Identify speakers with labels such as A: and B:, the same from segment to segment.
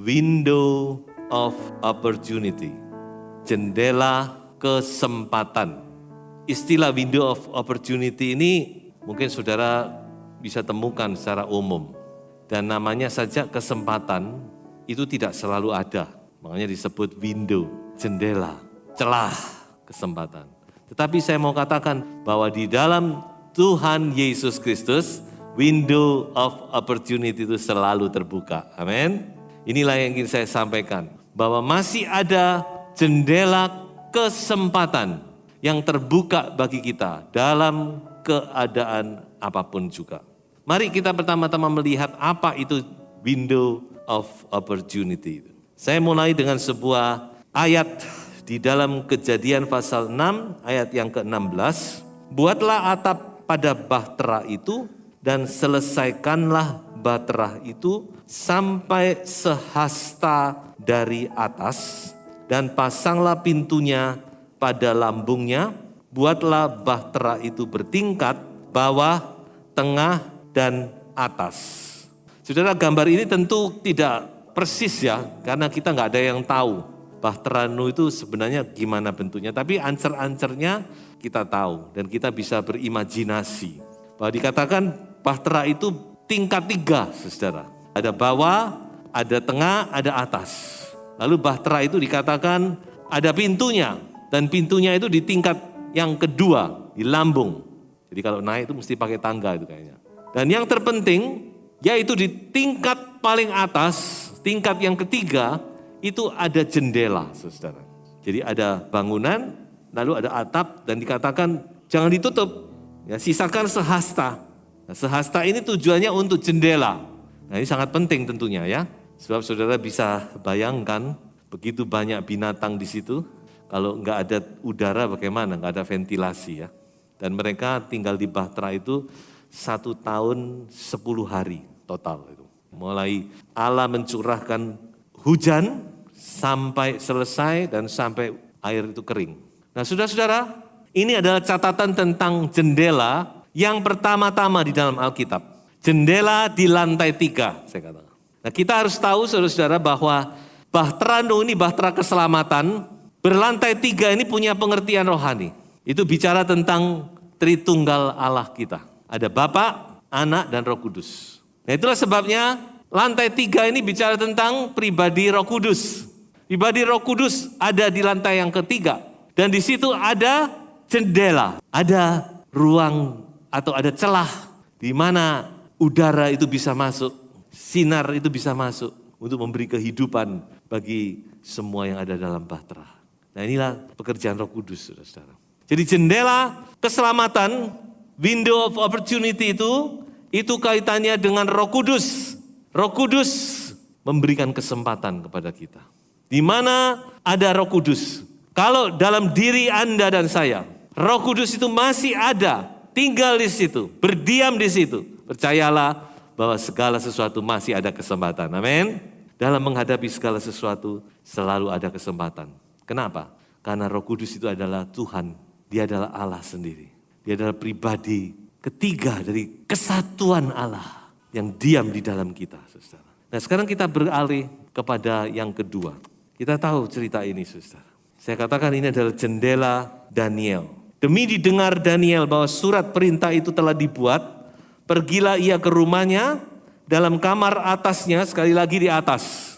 A: Window of opportunity, jendela kesempatan. Istilah window of opportunity ini mungkin saudara bisa temukan secara umum. Dan namanya saja kesempatan itu tidak selalu ada. Makanya disebut window, jendela, celah kesempatan. Tetapi saya mau katakan bahwa di dalam Tuhan Yesus Kristus, window of opportunity itu selalu terbuka. Amin. Inilah yang ingin saya sampaikan, bahwa masih ada jendela kesempatan yang terbuka bagi kita dalam keadaan apapun juga. Mari kita pertama-tama melihat apa itu window of opportunity. Saya mulai dengan sebuah ayat di dalam Kejadian pasal 6 ayat yang ke-16. Buatlah atap pada bahtera itu dan selesaikanlah bahtera itu sampai sehasta dari atas dan pasanglah pintunya pada lambungnya, buatlah bahtera itu bertingkat, bawah, tengah, dan atas. Saudara, gambar ini tentu tidak persis ya, karena kita nggak ada yang tahu bahtera Nuh itu sebenarnya gimana bentuknya, tapi ancer-ancernya kita tahu dan kita bisa berimajinasi. Bahwa dikatakan bahtera itu tingkat 3, saudara. Ada bawah, ada tengah, ada atas. Lalu bahtera itu dikatakan ada pintunya, dan pintunya itu di tingkat yang kedua, di lambung. Jadi kalau naik itu mesti pakai tangga itu kayaknya. Dan yang terpenting, yaitu di tingkat paling atas, tingkat yang ketiga, itu ada jendela, saudara. Jadi ada bangunan, lalu ada atap, dan dikatakan jangan ditutup, ya, sisakan sehasta. Nah, sehasta ini tujuannya untuk jendela. Nah, ini sangat penting tentunya ya, sebab saudara bisa bayangkan begitu banyak binatang di situ, kalau nggak ada udara bagaimana, nggak ada ventilasi ya. Dan mereka tinggal di bahtera itu 1 tahun 10 hari total itu. Mulai Allah mencurahkan hujan sampai selesai dan sampai air itu kering. Nah, saudara-saudara, ini adalah catatan tentang jendela yang pertama-tama di dalam Alkitab. Jendela di lantai 3, saya katakan. Nah, kita harus tahu saudara-saudara bahwa bahtera Nuh ini bahtera keselamatan, berlantai 3 ini punya pengertian rohani. Itu bicara tentang Tritunggal Allah kita. Ada Bapa, Anak, dan Roh Kudus. Nah, itulah sebabnya lantai 3 ini bicara tentang pribadi Roh Kudus. Pribadi Roh Kudus ada di lantai yang ketiga. Dan di situ ada jendela, ada ruang atau ada celah di mana udara itu bisa masuk, sinar itu bisa masuk untuk memberi kehidupan bagi semua yang ada dalam bahtera. Nah, inilah pekerjaan Roh Kudus, saudara-saudara. Jadi jendela keselamatan, window of opportunity itu kaitannya dengan Roh Kudus. Roh Kudus memberikan kesempatan kepada kita. Di mana ada Roh Kudus? Kalau dalam diri Anda dan saya, Roh Kudus itu masih ada, tinggal di situ, berdiam di situ. Percayalah bahwa segala sesuatu masih ada kesempatan. Amin. Dalam menghadapi segala sesuatu selalu ada kesempatan. Kenapa? Karena Roh Kudus itu adalah Tuhan. Dia adalah Allah sendiri. Dia adalah pribadi ketiga dari kesatuan Allah yang diam di dalam kita, saudara. Nah, sekarang kita beralih kepada yang kedua. Kita tahu cerita ini, saudara. Saya katakan ini adalah jendela Daniel. Demi didengar Daniel bahwa surat perintah itu telah dibuat, pergilah ia ke rumahnya, dalam kamar atasnya, sekali lagi di atas.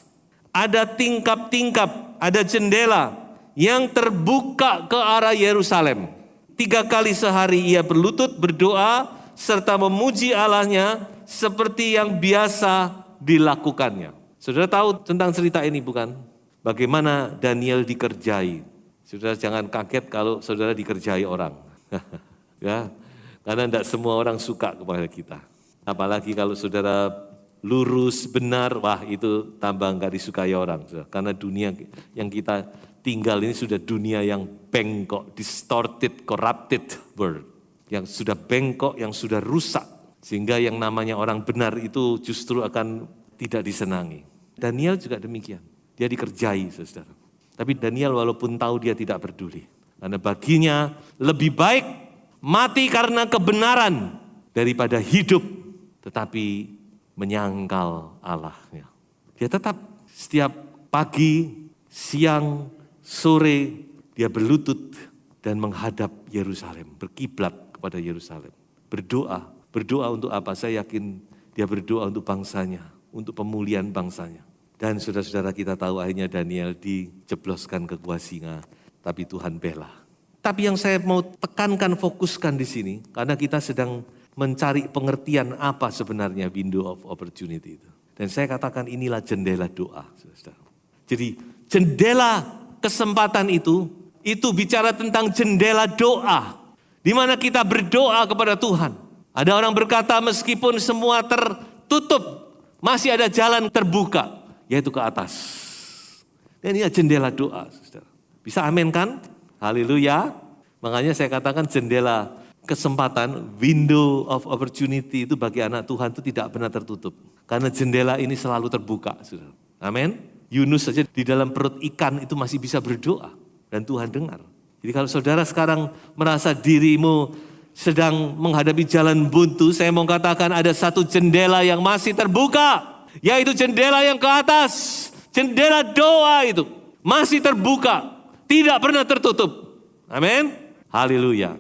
A: Ada tingkap-tingkap, ada jendela yang terbuka ke arah Yerusalem. 3 kali sehari ia berlutut, berdoa, serta memuji Allahnya seperti yang biasa dilakukannya. Saudara tahu tentang cerita ini bukan? Bagaimana Daniel dikerjai. Saudara jangan kaget kalau saudara dikerjai orang. Ya. Karena tidak semua orang suka kepada kita. Apalagi kalau saudara lurus, benar, wah itu tambah nggak disukai orang. Karena dunia yang kita tinggal ini sudah dunia yang bengkok, distorted, corrupted world. Yang sudah bengkok, yang sudah rusak. Sehingga yang namanya orang benar itu justru akan tidak disenangi. Daniel juga demikian. Dia dikerjai, saudara. Tapi Daniel walaupun tahu dia tidak peduli. Karena baginya lebih baik mati karena kebenaran daripada hidup tetapi menyangkal Allah. Dia tetap setiap pagi, siang, sore dia berlutut dan menghadap Yerusalem, berkiblat kepada Yerusalem. Berdoa untuk apa? Saya yakin dia berdoa untuk bangsanya, untuk pemulihan bangsanya. Dan saudara-saudara kita tahu akhirnya Daniel dijebloskan ke gua singa, tapi Tuhan bela. Tapi yang saya mau tekankan, fokuskan di sini, karena kita sedang mencari pengertian apa sebenarnya window of opportunity itu. Dan saya katakan inilah jendela doa, saudara. Jadi jendela kesempatan itu bicara tentang jendela doa, di mana kita berdoa kepada Tuhan. Ada orang berkata meskipun semua tertutup, masih ada jalan terbuka, yaitu ke atas. Dan ini jendela doa, saudara. Bisa amin kan? Haleluya. Makanya saya katakan jendela kesempatan, window of opportunity itu bagi anak Tuhan itu tidak pernah tertutup. Karena jendela ini selalu terbuka, saudara. Amin. Yunus saja di dalam perut ikan itu masih bisa berdoa. Dan Tuhan dengar. Jadi kalau saudara sekarang merasa dirimu sedang menghadapi jalan buntu, saya mau katakan ada satu jendela yang masih terbuka. Yaitu jendela yang ke atas. Jendela doa itu masih terbuka. Tidak pernah tertutup. Amin. Haleluya.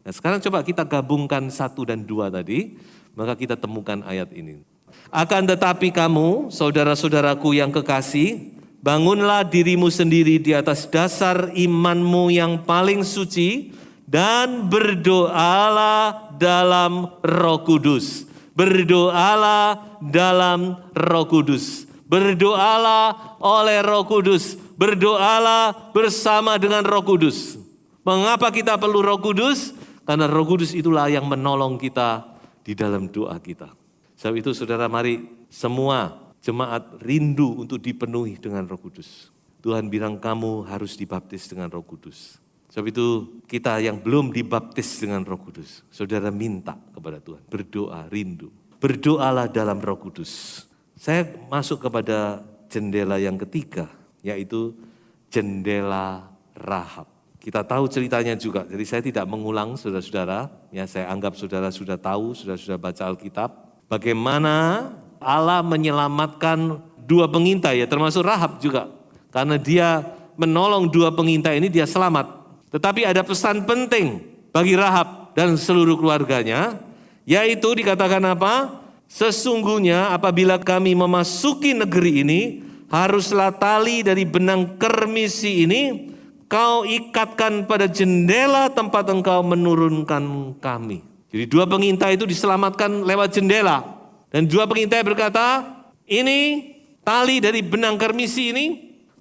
A: Nah sekarang coba kita gabungkan 1 dan 2 tadi. Maka kita temukan ayat ini. Akan tetapi kamu, saudara-saudaraku yang kekasih, bangunlah dirimu sendiri di atas dasar imanmu yang paling suci. Dan berdoalah dalam Roh Kudus. Berdoalah dalam Roh Kudus. Berdoalah oleh Roh Kudus. Berdoalah bersama dengan Roh Kudus. Mengapa kita perlu Roh Kudus? Karena Roh Kudus itulah yang menolong kita di dalam doa kita. Sebab itu saudara, mari semua jemaat rindu untuk dipenuhi dengan Roh Kudus. Tuhan bilang kamu harus dibaptis dengan Roh Kudus. Sebab itu kita yang belum dibaptis dengan Roh Kudus, saudara minta kepada Tuhan, berdoa, rindu. Berdoalah dalam Roh Kudus. Saya masuk kepada jendela yang ketiga, yaitu jendela Rahab. Kita tahu ceritanya juga, jadi saya tidak mengulang saudara-saudara, ya saya anggap saudara sudah tahu, sudah baca Alkitab. Bagaimana Allah menyelamatkan 2 pengintai, ya termasuk Rahab juga. Karena dia menolong 2 pengintai ini, dia selamat. Tetapi ada pesan penting bagi Rahab dan seluruh keluarganya, yaitu dikatakan apa? Sesungguhnya apabila kami memasuki negeri ini, haruslah tali dari benang kermisi ini kau ikatkan pada jendela tempat engkau menurunkan kami. Jadi 2 pengintai itu diselamatkan lewat jendela. Dan 2 pengintai berkata, ini tali dari benang kermisi ini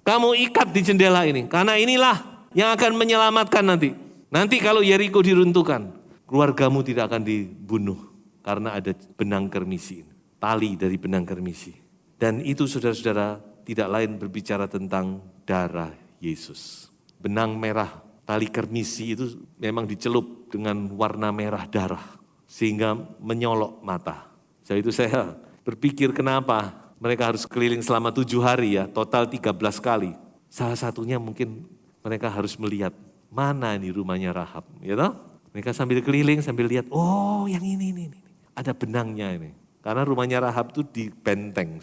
A: kamu ikat di jendela ini. Karena inilah yang akan menyelamatkan nanti. Nanti kalau Yeriko diruntuhkan, keluargamu tidak akan dibunuh. Karena ada benang kermisi ini. Tali dari benang kermisi. Dan itu saudara-saudara tidak lain berbicara tentang darah Yesus. Benang merah, tali kermisi itu memang dicelup dengan warna merah darah. Sehingga menyolok mata. Jadi itu saya berpikir kenapa mereka harus keliling selama 7 hari ya, total 13 kali. Salah satunya mungkin mereka harus melihat mana ini rumahnya Rahab. Ya toh? Mereka sambil keliling, sambil lihat, oh yang ini. Ada benangnya ini. Karena rumahnya Rahab itu di benteng.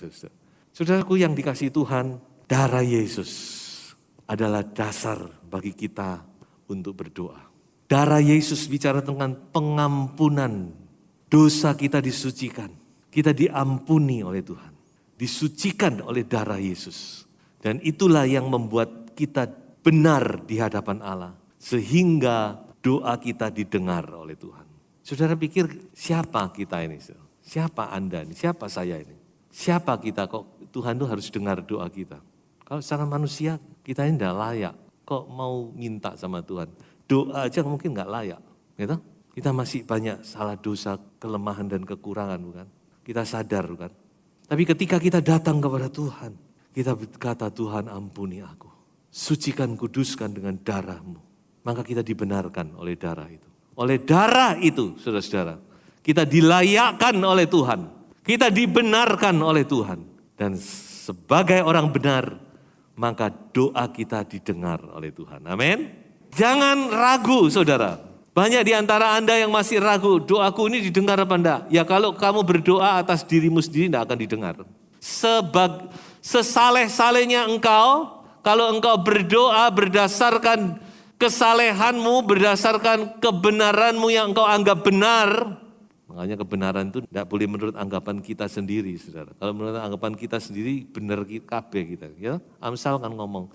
A: Saudaraku yang dikasihi Tuhan, darah Yesus adalah dasar bagi kita untuk berdoa. Darah Yesus bicara tentang pengampunan. Dosa kita disucikan. Kita diampuni oleh Tuhan. Disucikan oleh darah Yesus. Dan itulah yang membuat kita benar di hadapan Allah. Sehingga doa kita didengar oleh Tuhan. Saudara pikir siapa kita ini? Siapa Anda ini? Siapa saya ini? Siapa kita kok Tuhan itu harus dengar doa kita? Kalau secara manusia kita ini tidak layak. Kok mau minta sama Tuhan? Doa aja mungkin nggak layak. Gitu? Kita masih banyak salah dosa, kelemahan dan kekurangan bukan? Kita sadar bukan? Tapi ketika kita datang kepada Tuhan, kita berkata, Tuhan ampuni aku. Sucikan, kuduskan dengan darah-Mu. Maka kita dibenarkan oleh darah itu. Oleh darah itu, saudara-saudara, kita dilayakkan oleh Tuhan. Kita dibenarkan oleh Tuhan. Dan sebagai orang benar, maka doa kita didengar oleh Tuhan. Amin. Jangan ragu, saudara. Banyak di antara Anda yang masih ragu, doaku ini didengar apa enggak? Ya kalau kamu berdoa atas dirimu sendiri enggak akan didengar. Sesaleh-salehnya engkau, kalau engkau berdoa berdasarkan kesalehanmu, berdasarkan kebenaranmu yang engkau anggap benar. Makanya kebenaran itu tidak boleh menurut anggapan kita sendiri, saudara. Kalau menurut anggapan kita sendiri, benar kabeh kita. Ya? Amsal kan ngomong,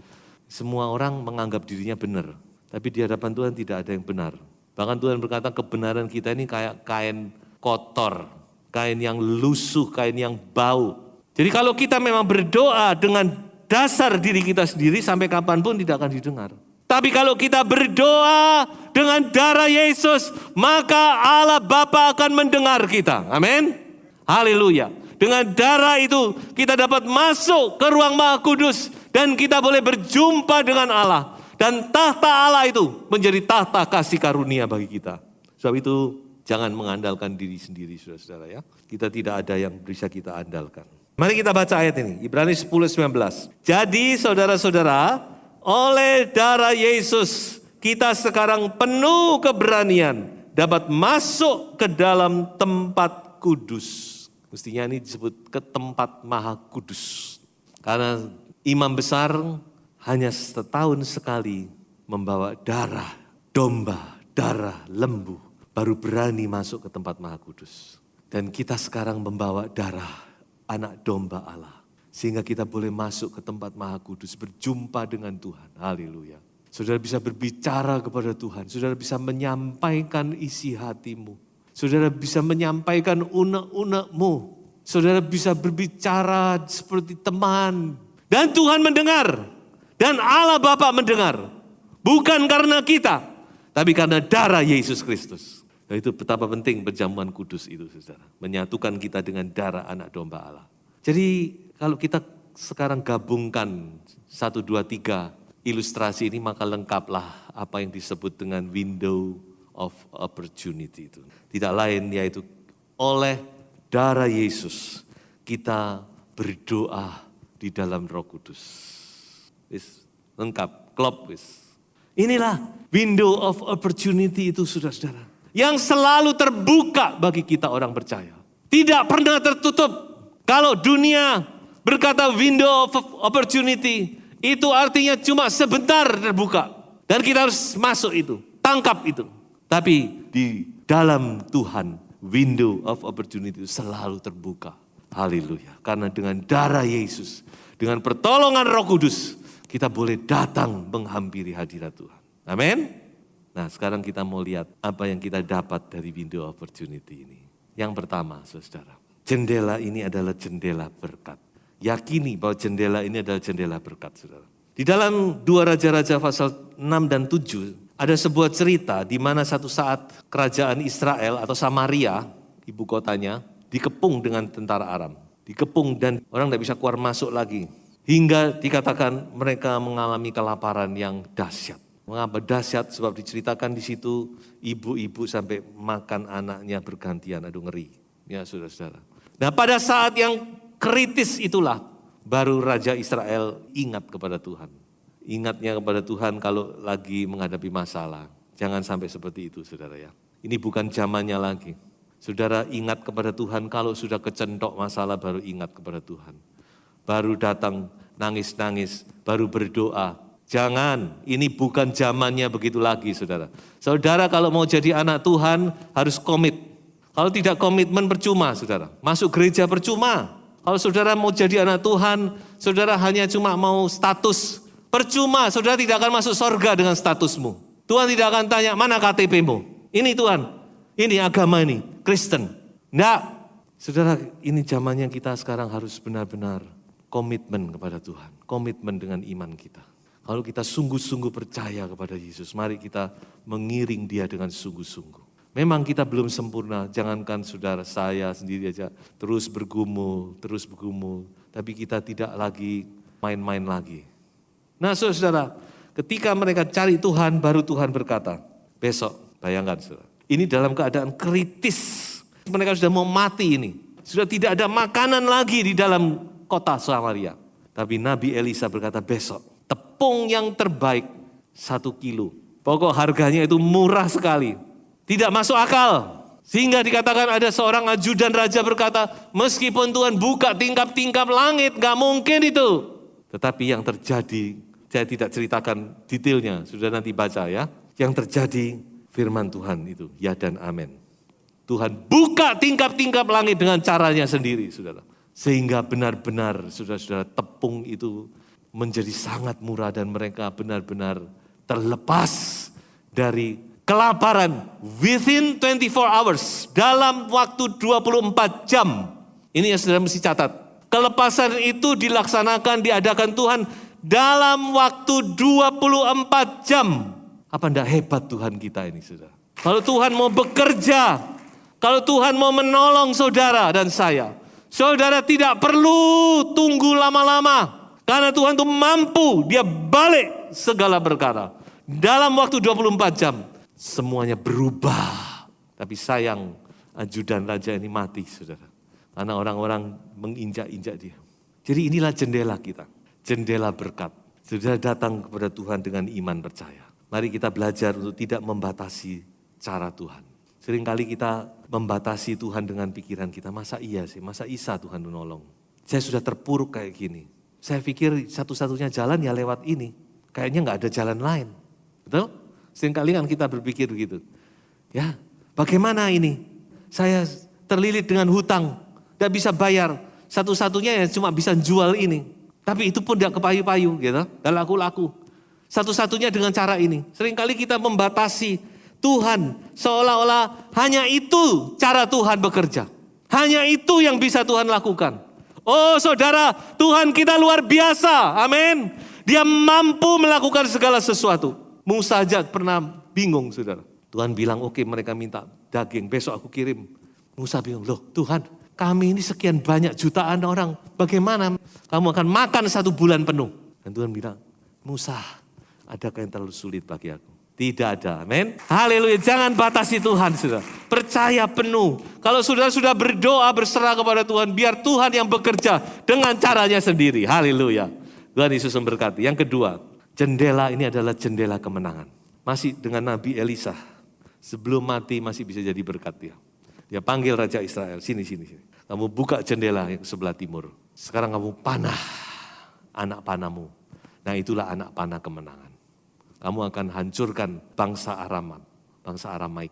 A: semua orang menganggap dirinya benar. Tapi di hadapan Tuhan tidak ada yang benar. Bahkan Tuhan berkata kebenaran kita ini kayak kain kotor, kain yang lusuh, kain yang bau. Jadi kalau kita memang berdoa dengan dasar diri kita sendiri, sampai kapanpun tidak akan didengar. Tapi kalau kita berdoa dengan darah Yesus, maka Allah Bapa akan mendengar kita. Amin. Haleluya. Dengan darah itu kita dapat masuk ke ruang Maha Kudus dan kita boleh berjumpa dengan Allah. Dan tahta Allah itu menjadi tahta kasih karunia bagi kita. Sebab itu jangan mengandalkan diri sendiri, saudara-saudara ya. Kita tidak ada yang bisa kita andalkan. Mari kita baca ayat ini, Ibrani 10:19. Jadi saudara-saudara, oleh darah Yesus kita sekarang penuh keberanian dapat masuk ke dalam tempat kudus. Mestinya ini disebut ke tempat Maha Kudus. Karena imam besar hanya setahun sekali membawa darah domba, darah lembu, baru berani masuk ke tempat Maha Kudus. Dan kita sekarang membawa darah anak domba Allah. Sehingga kita boleh masuk ke tempat Maha Kudus, berjumpa dengan Tuhan. Haleluya. Saudara bisa berbicara kepada Tuhan, saudara bisa menyampaikan isi hatimu. Saudara bisa menyampaikan unek-unekmu. Saudara bisa berbicara seperti teman. Dan Tuhan mendengar. Dan Allah Bapa mendengar. Bukan karena kita, tapi karena darah Yesus Kristus. Nah, itu betapa penting perjamuan kudus itu, saudara. Menyatukan kita dengan darah anak domba Allah. Jadi kalau kita sekarang gabungkan 1, 2, 3 ilustrasi ini, maka lengkaplah apa yang disebut dengan window of opportunity itu. Tidak lain yaitu oleh darah Yesus kita berdoa di dalam Roh Kudus. Lengkap, klop wis. Inilah window of opportunity itu, saudara-saudara. Yang selalu terbuka bagi kita orang percaya. Tidak pernah tertutup. Kalau dunia berkata window of opportunity, itu artinya cuma sebentar terbuka. Dan kita harus masuk itu, tangkap itu. Tapi di dalam Tuhan, window of opportunity itu selalu terbuka. Haleluya. Karena dengan darah Yesus, dengan pertolongan Roh Kudus, kita boleh datang menghampiri hadirat Tuhan. Amin. Nah sekarang kita mau lihat apa yang kita dapat dari window opportunity ini. Yang pertama, saudara, jendela ini adalah jendela berkat. Yakini bahwa jendela ini adalah jendela berkat, saudara. Di dalam 2 Raja-Raja pasal 6 dan 7, ada sebuah cerita di mana satu saat kerajaan Israel atau Samaria, ibu kotanya, dikepung dengan tentara Aram. Dikepung dan orang tidak bisa keluar masuk lagi. Hingga dikatakan mereka mengalami kelaparan yang dahsyat. Mengapa dahsyat? Sebab diceritakan di situ ibu-ibu sampai makan anaknya bergantian. Aduh ngeri. Ya saudara-saudara. Nah pada saat yang kritis itulah baru Raja Israel ingat kepada Tuhan. Ingatnya kepada Tuhan kalau lagi menghadapi masalah. Jangan sampai seperti itu, saudara ya. Ini bukan zamannya lagi. Saudara ingat kepada Tuhan kalau sudah kecentok masalah, baru ingat kepada Tuhan. Baru datang nangis-nangis, baru berdoa. Jangan, ini bukan zamannya begitu lagi, saudara. Saudara kalau mau jadi anak Tuhan harus komit. Kalau tidak komitmen percuma, saudara. Masuk gereja percuma. Kalau saudara mau jadi anak Tuhan, saudara hanya cuma mau status. Percuma, saudara tidak akan masuk sorga dengan statusmu. Tuhan tidak akan tanya, mana KTP-mu? Ini Tuhan, ini agama ini, Kristen. Enggak, saudara ini zamannya kita sekarang harus benar-benar komitmen kepada Tuhan, komitmen dengan iman kita. Kalau kita sungguh-sungguh percaya kepada Yesus, mari kita mengiring Dia dengan sungguh-sungguh. Memang kita belum sempurna, jangankan saudara saya sendiri aja terus bergumul. Tapi kita tidak lagi main-main lagi. Nah saudara, ketika mereka cari Tuhan, baru Tuhan berkata, besok, bayangkan saudara. Ini dalam keadaan kritis, mereka sudah mau mati ini. Sudah tidak ada makanan lagi di dalam kota Samaria. Tapi Nabi Elisa berkata, besok tepung yang terbaik 1 kilo. Pokok harganya itu murah sekali. Tidak masuk akal. Sehingga dikatakan ada seorang ajudan raja berkata, meskipun Tuhan buka tingkap-tingkap langit, gak mungkin itu. Tetapi yang terjadi, saya tidak ceritakan detailnya, sudah nanti baca ya. Yang terjadi firman Tuhan itu, ya dan amin. Tuhan buka tingkap-tingkap langit dengan caranya sendiri, saudara. Sehingga benar-benar, saudara-saudara, tepung itu menjadi sangat murah dan mereka benar-benar terlepas dari kelaparan within 24 hours, dalam waktu 24 jam. Ini yang saudara mesti catat. Kelepasan itu dilaksanakan, diadakan Tuhan dalam waktu 24 jam. Apa enggak hebat Tuhan kita ini, saudara? Kalau Tuhan mau bekerja, kalau Tuhan mau menolong saudara dan saya, saudara tidak perlu tunggu lama-lama. Karena Tuhan itu mampu, dia balik segala perkara. Dalam waktu 24 jam, semuanya berubah. Tapi sayang, ajudan raja ini mati, saudara. Karena orang-orang menginjak-injak dia. Jadi inilah jendela kita, jendela berkat. Sudah datang kepada Tuhan dengan iman percaya. Mari kita belajar untuk tidak membatasi cara Tuhan. Seringkali kita membatasi Tuhan dengan pikiran kita, masa iya sih, masa bisa Tuhan menolong. Saya sudah terpuruk kayak gini. Saya pikir satu-satunya jalan ya lewat ini. Kayaknya nggak ada jalan lain. Betul? Seringkali kan kita berpikir begitu. Ya, bagaimana ini? Saya terlilit dengan hutang, tidak bisa bayar. Satu-satunya ya cuma bisa jual ini. Tapi itu pun tidak kepayu-payu, gitu. Dan laku-laku. Satu-satunya dengan cara ini. Seringkali kita membatasi Tuhan, seolah-olah hanya itu cara Tuhan bekerja. Hanya itu yang bisa Tuhan lakukan. Oh saudara, Tuhan kita luar biasa, amin. Dia mampu melakukan segala sesuatu. Musa saja pernah bingung, saudara. Tuhan bilang, oke, mereka minta daging, besok aku kirim. Musa bingung, loh Tuhan, kami ini sekian banyak jutaan orang, bagaimana kamu akan makan 1 bulan penuh? Dan Tuhan bilang, Musa, adakah yang terlalu sulit bagi aku? Tidak ada, amin. Haleluya, jangan batasi Tuhan, saudara. Percaya penuh. Kalau saudara sudah berdoa, berserah kepada Tuhan, biar Tuhan yang bekerja dengan caranya sendiri. Haleluya. Tuhan Yesus memberkati. Yang kedua, jendela ini adalah jendela kemenangan. Masih dengan Nabi Elisa, sebelum mati masih bisa jadi berkat dia. Dia panggil Raja Israel, sini. Kamu buka jendela yang sebelah timur. Sekarang kamu panah anak panahmu. Nah itulah anak panah kemenangan. Kamu akan hancurkan bangsa Aramaik.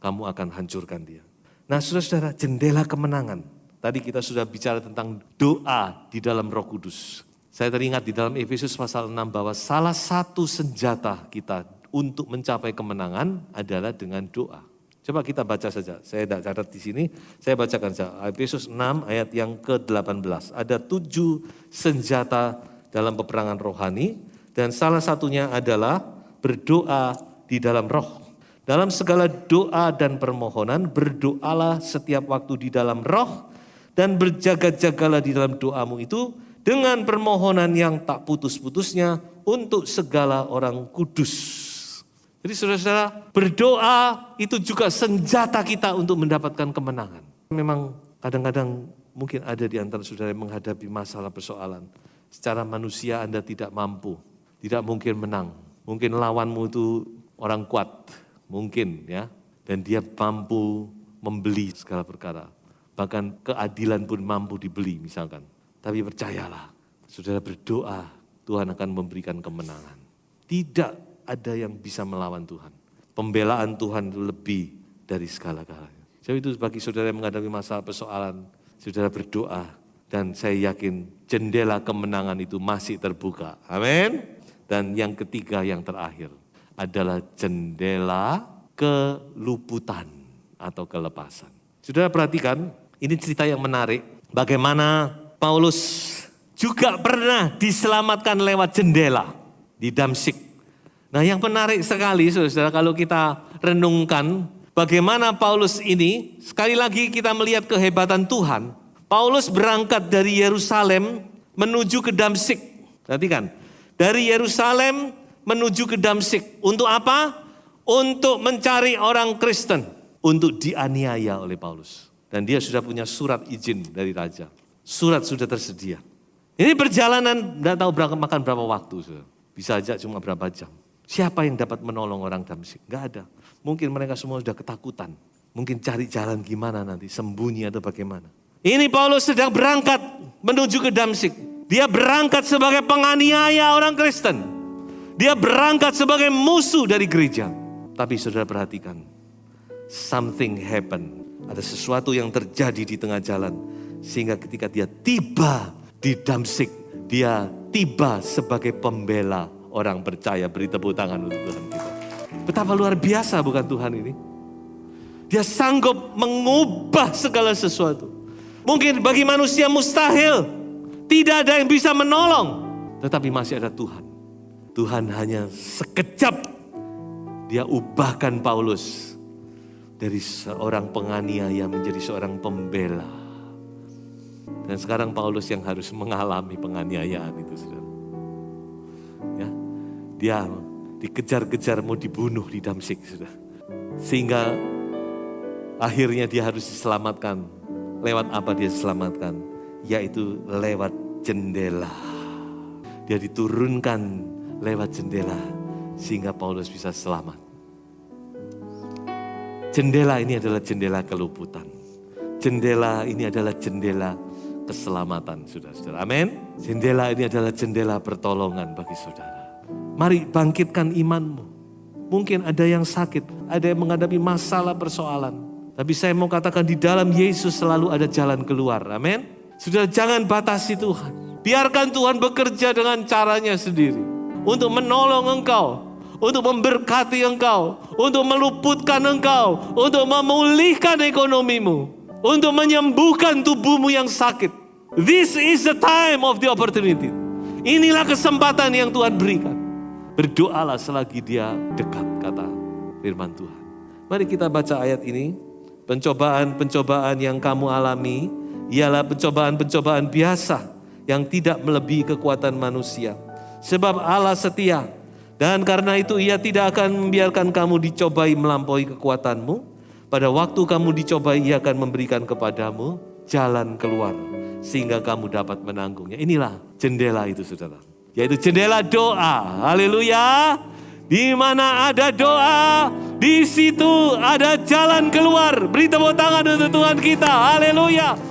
A: Kamu akan hancurkan dia. Nah saudara-saudara, jendela kemenangan. Tadi kita sudah bicara tentang doa di dalam Roh Kudus. Saya teringat di dalam Efesus pasal 6 bahwa salah satu senjata kita untuk mencapai kemenangan adalah dengan doa. Coba kita baca saja, saya tidak catat di sini, saya bacakan saja. Efesus 6 ayat yang ke-18. Ada 7 senjata dalam peperangan rohani. Dan salah satunya adalah berdoa di dalam roh. Dalam segala doa dan permohonan, berdoalah setiap waktu di dalam roh. Dan berjaga-jagalah di dalam doamu itu dengan permohonan yang tak putus-putusnya untuk segala orang kudus. Jadi saudara-saudara, berdoa itu juga senjata kita untuk mendapatkan kemenangan. Memang kadang-kadang mungkin ada di antara saudara yang menghadapi masalah persoalan. Secara manusia Anda tidak mampu. Tidak mungkin menang. Mungkin lawanmu itu orang kuat. Mungkin ya. Dan dia mampu membeli segala perkara. Bahkan keadilan pun mampu dibeli misalkan. Tapi percayalah, saudara berdoa, Tuhan akan memberikan kemenangan. Tidak ada yang bisa melawan Tuhan. Pembelaan Tuhan itu lebih dari segala-galanya. Jadi itu bagi saudara yang menghadapi masalah persoalan, saudara berdoa. Dan saya yakin jendela kemenangan itu masih terbuka. Amin. Dan yang ketiga, yang terakhir adalah jendela keluputan atau kelepasan. Saudara perhatikan, ini cerita yang menarik. Bagaimana Paulus juga pernah diselamatkan lewat jendela di Damsyik. Nah yang menarik sekali saudara, kalau kita renungkan bagaimana Paulus ini, sekali lagi kita melihat kehebatan Tuhan. Paulus berangkat dari Yerusalem menuju ke Damsyik. Perhatikan, dari Yerusalem menuju ke Damsyik. Untuk apa? Untuk mencari orang Kristen. Untuk dianiaya oleh Paulus. Dan dia sudah punya surat izin dari raja. Surat sudah tersedia. Ini perjalanan, tidak tahu makan berapa waktu. Bisa aja cuma berapa jam. Siapa yang dapat menolong orang Damsyik? Enggak ada. Mungkin mereka semua sudah ketakutan. Mungkin cari jalan gimana nanti, sembunyi atau bagaimana. Ini Paulus sedang berangkat menuju ke Damsyik. Dia berangkat sebagai penganiaya orang Kristen. Dia berangkat sebagai musuh dari gereja. Tapi saudara perhatikan, something happen. Ada sesuatu yang terjadi di tengah jalan. Sehingga ketika dia tiba di Damsyik, dia tiba sebagai pembela orang percaya. Beri tepuk tangan untuk Tuhan kita. Betapa luar biasa bukan Tuhan ini? Dia sanggup mengubah segala sesuatu. Mungkin bagi manusia mustahil. Tidak ada yang bisa menolong. Tetapi masih ada Tuhan. Tuhan hanya sekejap. Dia ubahkan Paulus. Dari seorang penganiaya menjadi seorang pembela. Dan sekarang Paulus yang harus mengalami penganiayaan itu, saudara. Ya, dia dikejar-kejar mau dibunuh di Damsyik, saudara. Sehingga akhirnya dia harus diselamatkan. Lewat apa dia diselamatkan? Yaitu lewat jendela. Dia diturunkan lewat jendela sehingga Paulus bisa selamat. Jendela ini adalah jendela keluputan. Jendela ini adalah jendela keselamatan, saudara-saudara. Amin. Jendela ini adalah jendela pertolongan bagi saudara. Mari bangkitkan imanmu. Mungkin ada yang sakit, ada yang menghadapi masalah persoalan. Tapi saya mau katakan di dalam Yesus selalu ada jalan keluar. Amin. Saudara, jangan batasi Tuhan. Biarkan Tuhan bekerja dengan caranya sendiri. Untuk menolong engkau. Untuk memberkati engkau. Untuk meluputkan engkau. Untuk memulihkan ekonomimu. Untuk menyembuhkan tubuhmu yang sakit. This is the time of the opportunity. Inilah kesempatan yang Tuhan berikan. Berdoalah selagi dia dekat, kata firman Tuhan. Mari kita baca ayat ini. Pencobaan-pencobaan yang kamu alami ialah pencobaan-pencobaan biasa yang tidak melebihi kekuatan manusia. Sebab Allah setia dan karena itu Ia tidak akan membiarkan kamu dicobai melampaui kekuatanmu. Pada waktu kamu dicobai Ia akan memberikan kepadamu jalan keluar sehingga kamu dapat menanggungnya. Inilah jendela itu, saudara. Yaitu jendela doa. Haleluya. Di mana ada doa, di situ ada jalan keluar. Beri tepuk tangan untuk Tuhan kita. Haleluya.